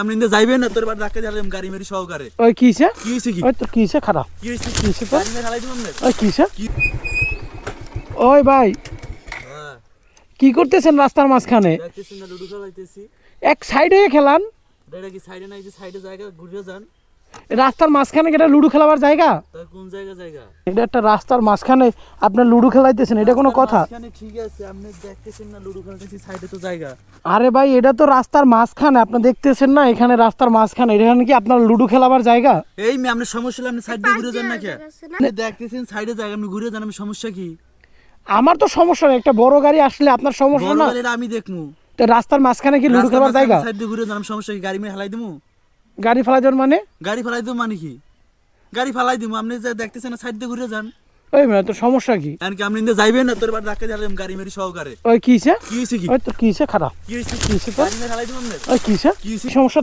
আপনি যাইবেন না তোর বাড়ি ধাক্কা দিলাম গাড়ি মেরি সহকারে। ওই কিসে কি হইছে কি? ওই তো কিসে খারাপ কি হইছে? কিসে তো গাড়ি মেরে হালাই দিলাম না। ওই কিসে কি? ওই ভাই হ্যাঁ, কি করতেছেন রাস্তার মাঝখানে? দেখতেছেন না লুডো খেলাইতেছি। এক সাইডে খেলান, এটা কি সাইডে নাই যে সাইডে জায়গা ঘুরে যান? রাস্তার মাঝখানে কি এটা লুডো খেলাবার জায়গা? তার কোন জায়গা? এটা একটা রাস্তার মাঝখানে আপনার লুডো খেলাইতেছেন, এটা কোনো কথা? মাঝখানে ঠিক আছে, আপনি দেখতেছেন না লুডো খেলতেছি সাইডে তো জায়গা। আরে ভাই এটা তো রাস্তার মাঝখানে, আপনি দেখতেছেন না এখানে রাস্তার মাঝখানে, এখানে কি আপনার লুডো খেলাবার জায়গা? এই মে আপনি সমস্যা হলে আপনি সাইড দিয়ে ঘুরে যান না কে? আপনি দেখতেছেন সাইডে জায়গা, আপনি ঘুরে যান, আমি সমস্যা কি? আমার তো সমস্যা নেই, একটা বড় গাড়ি আসলে আপনার সমস্যা বড় না। গাড়িটা আমি দেখমু। তো রাস্তার মাঝখানে কি লুডো খেলাবার জায়গা? সাইড দিয়ে ঘুরে যান, আমি সমস্যা কি? গাড়ি মেরে হালাই দিমু? গাড়ি ফেলা যান মানে? গাড়ি ফালাই দিমু মানে কি? গাড়ি ফালাই দিমু, আপনি যে দেখতেছেন না সাইড দিয়ে ঘুরে যান। ওই মানে তো সমস্যা কি? এমনকি আপনি যাইবেন না তোর বাড়ি ধাক্কা দিলাম গাড়ি মেরি সহকারে। ওই কিসে কি হইছে কি? ওই তো কিসে খারাপ কি হইছে? কিসে তো গাড়ি মেরে হালাই দিলাম না। ওই কিসে কি হইছে? সমস্যা তো